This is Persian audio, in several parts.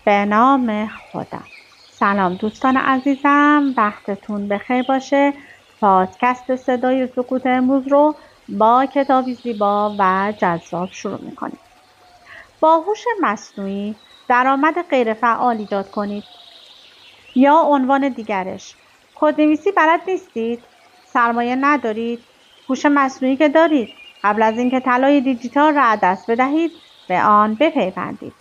به نام خدا. سلام دوستان عزیزم، وقتتون بخیر باشه. پادکست صدای سکوت امروز رو با کتابی زیبا و جذاب شروع میکنیم. با هوش مصنوعی درآمد غیرفعال ایجاد کنید. یا عنوان دیگرش، کدنویسی بلد نیستید؟ سرمایه ندارید؟ هوش مصنوعی که دارید. قبل از اینکه طلای دیجیتال را از دست بدهید به آن بپیوندید.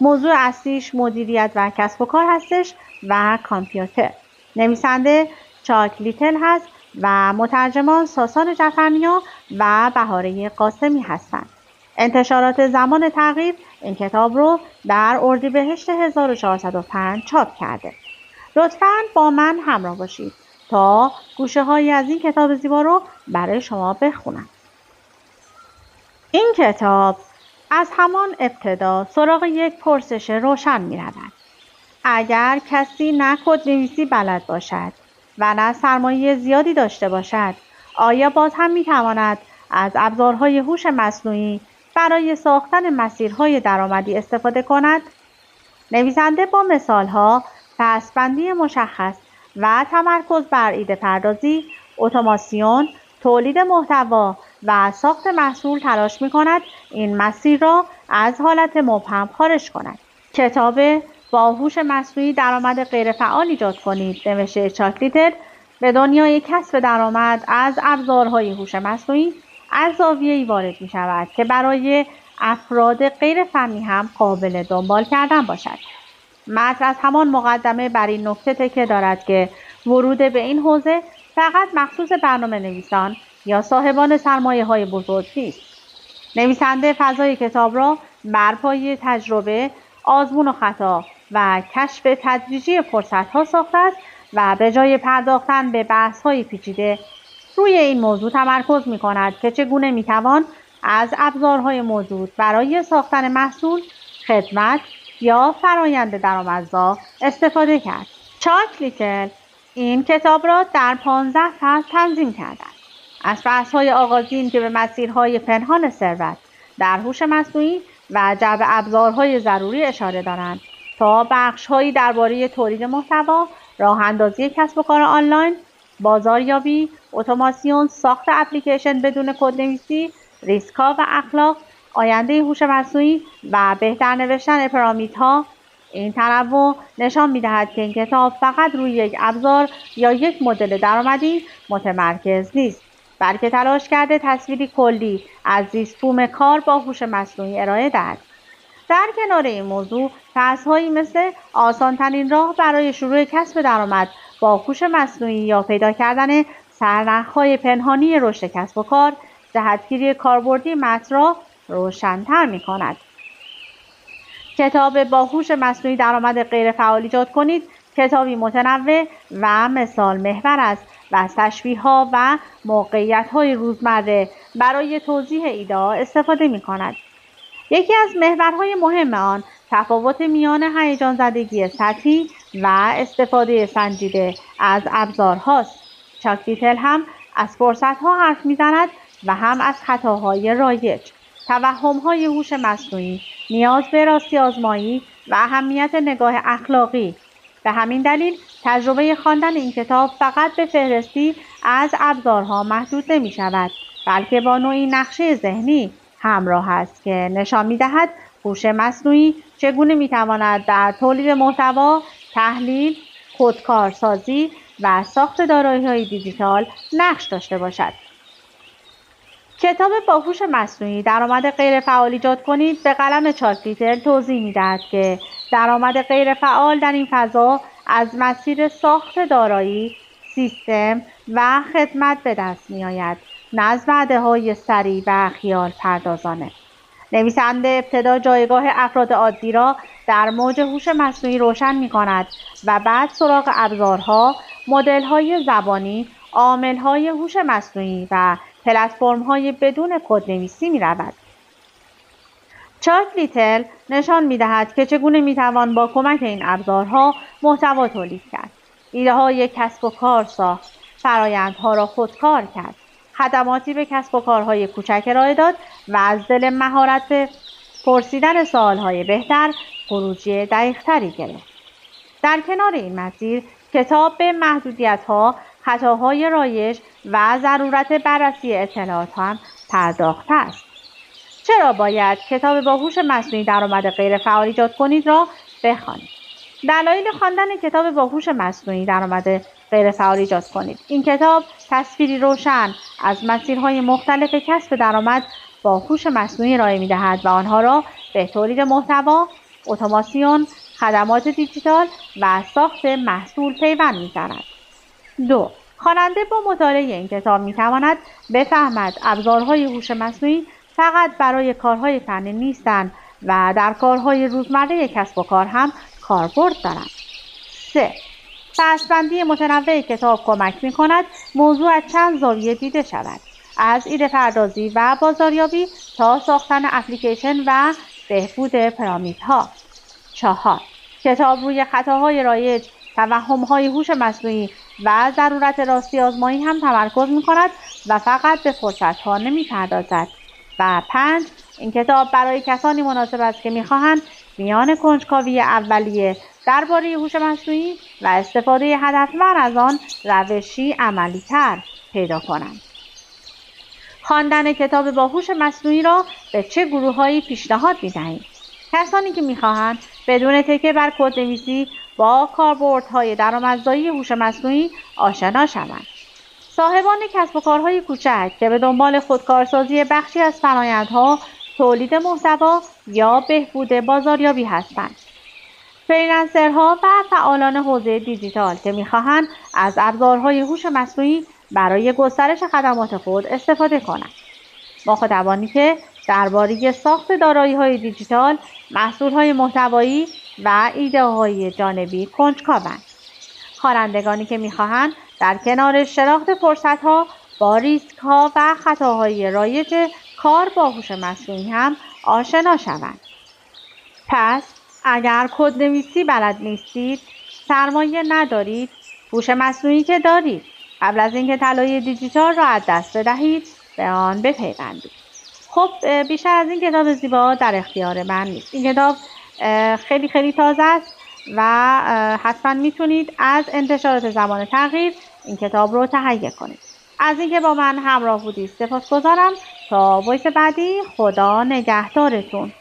موضوع اصلیش مدیریت و کسب و کار هستش و کامپیوتر. نویسنده چاک لیتل هست و مترجمان ساسان جعفرنیا و بهاره قاسمی هستند. انتشارات زمان تغییر این کتاب رو در اردیبهشت 1405 چاپ کرده. لطفاً با من همراه باشید تا گوشه هایی از این کتاب زیبا رو برای شما بخونم. این کتاب از همان ابتدا سراغ یک پرسش روشن می رود. اگر کسی نه کدنویسی بلد باشد و نه سرمایه زیادی داشته باشد، آیا باز هم می تواند از ابزارهای هوش مصنوعی برای ساختن مسیرهای درآمدی استفاده کند؟ نویسنده با مثالها، پس‌بندی مشخص و تمرکز بر ایده پردازی، اتوماسیون، تولید محتوا و ساخت محصول تلاش می کند این مسیر را از حالت مبهم خارج کند. کتاب با هوش مصنوعی درآمد غیرفعال ایجاد کنید نوشته چاک لیتل به دنیای کسب درآمد از ابزارهای هوش مصنوعی از زاویه‌ای وارد می شود که برای افراد غیر فنی هم قابل دنبال کردن باشد. متن از همان مقدمه بر این نکته تکیه دارد که ورود به این حوزه فقط مخصوص برنامه نویسان یا صاحبان سرمایه های بزرگ نیست. نویسنده فضای کتاب را بر پایه تجربه، آزمون و خطا و کشف تدریجی فرصت‌ها ساخته است و به جای پرداختن به بحث‌های پیچیده روی این موضوع تمرکز می‌کند که چگونه می‌توان از ابزارهای موجود برای ساختن محصول، خدمت یا فرایند درآمدزا استفاده کرد. چاک لیتل این کتاب را در 15 فصل تنظیم کرده است. از بحث‌های آغازین که به مسیرهای پنهان ثروت در هوش مصنوعی و جلب ابزارهای ضروری اشاره دارند تا بخش‌هایی درباره تولید محتوا، راه‌اندازی کسب و کار آنلاین، بازاریابی، اتوماسیون، ساخت اپلیکیشن بدون کدنویسی، ریسک‌ها و اخلاق، آینده هوش مصنوعی و بهتر نوشتن اپرامیدها. این تنوع نشان می‌دهد که این کتاب فقط روی یک ابزار یا یک مدل درآمدی متمرکز نیست، بلکه تلاش کرده تصویری کلی از زیست‌بوم کار با هوش مصنوعی ارائه دهد. در کنار این موضوع، بحث‌هایی مثل آسان‌ترین راه برای شروع کسب درآمد با هوش مصنوعی یا پیدا کردن سرنخ‌های پنهانی رشد کسب و کار، جهتگیری کاربردی متن را روشن‌تر می‌کند. کتاب با هوش مصنوعی درآمد غیرفعال ایجاد کنید کتابی متنوع و مثال محور است و از تشبیه‌ها و موقعیت‌های روزمره برای توضیح ایده‌ها استفاده می‌کند. یکی از محورهای مهم آن تفاوت میان هیجان زدگی سطحی و استفاده سنجیده از ابزارهاست. چاک لیتل هم از فرصت‌ها حرف می‌زند و هم از خطاهای رایج. توهم‌های هوش مصنوعی، نیاز به راستی آزمایی و اهمیت نگاه اخلاقی. به همین دلیل تجربه خواندن این کتاب فقط به فهرستی از ابزارها محدود نمی‌شود، بلکه با نوعی نقشه ذهنی همراه است که نشان می‌دهد هوش مصنوعی چگونه می‌تواند در تولید محتوا، تحلیل، خودکارسازی و ساخت دارایی‌های دیجیتال نقش داشته باشد. کتاب با هوش مصنوعی درآمد غیرفعال ایجاد کنید به قلم چاک لیتل توضیح می‌دهد که درآمد غیرفعال در این فضا از مسیر ساخت دارایی، سیستم و خدمت به دست می‌آید، نه از وعده‌های سریع و خیال پردازانه. نویسنده ابتدا جایگاه افراد عادی را در موج هوش مصنوعی روشن می‌کند و بعد سراغ ابزارها، مدل‌های زبانی، عامل‌های هوش مصنوعی و پلتفرم‌های بدون کدنویسی می‌رود. چاک لیتل نشان می‌دهد که چگونه می‌توان با کمک این ابزارها محتوا تولید کرد، ایده‌های کسب و کار ساخت، فرآیندها را خودکار کرد، خدماتی به کسب و کارهای کوچک ارائه داد و از دل مهارت پرسیدن سوال‌های بهتر خروجی دقیق‌تری گرفت. در کنار این مسیر کتاب به محدودیت‌ها، خطاهای رایج و ضرورت بررسی اطلاعات هم پرداخته است. چرا باید کتاب با هوش مصنوعی درآمد غیرفعال ایجاد کنید را بخوانید؟ دلایل خواندن کتاب با هوش مصنوعی درآمد غیرفعال ایجاد کنید. این کتاب تصویری روشن از مسیرهای مختلف کسب درآمد با هوش مصنوعی ارائه می‌دهد و آنها را به تولید محتوا، اتوماسیون، خدمات دیجیتال و ساخت محصول پیوند می‌زند. 2. خواننده با مطالعه این کتاب می‌تواند بفهمد ابزارهای هوش مصنوعی فقط برای کارهای فنی نیستند و در کارهای روزمره کسب و کار هم کاربرد دارند. 3. بسته‌بندی متنوع کتاب کمک می‌کند موضوع از چند زاویه دیده شود، از ایده پردازی و بازاریابی تا ساختن اپلیکیشن و بهبود پرامیدها. 4. کتاب روی خطاهای رایج، توهم‌های هوش مصنوعی و ضرورت راستی آزمایی هم تمرکز می‌کند و فقط به فرصت‌ها نمی‌پردازد. و 5. این کتاب برای کسانی مناسب است که می‌خواهند میان کنجکاوی اولیه درباره هوش مصنوعی و استفاده هدفمند از آن روشی عملی‌تر پیدا کنند. خواندن کتاب با هوش مصنوعی را به چه گروه‌هایی پیشنهاد می‌دهید؟ کسانی که می‌خواهند بدون تکیه بر کدنویسی با کاربردهای درآمدزایی هوش مصنوعی آشنا شوند. صاحبان کسب و کارهای کوچک که به دنبال خودکارسازی بخشی از فرآیندها، تولید محتوا یا بهبود بازاریابی هستند. فریلنسرها و فعالان حوزه دیجیتال که می‌خواهند از ابزارهای هوش مصنوعی برای گسترش خدمات خود استفاده کنند. مخاطبانی که درباره ساخت دارایی‌های دیجیتال، محصول‌های محتوایی و ایده‌های جانبی کنجکاوند. خوانندگانی که می‌خواهند در کنار شناخت فرصت‌ها با ریسک‌ها و خطاهای رایج کار با هوش مصنوعی هم آشنا شوند. پس اگر کدنویسی بلد نیستید، سرمایه ندارید، هوش مصنوعی که دارید، قبل از اینکه طلای دیجیتال را از دست بدهید به آن بپیوندید. خب بیشتر از این کتاب زیبا در اختیار من نیست. این کتاب خیلی خیلی تازه است و حتما میتونید از انتشارات زمان تغییر این کتاب رو تهیه کنید. از اینکه با من همراه بودید سپاسگزارم. تا وایس بعدی، خدا نگهدارتون.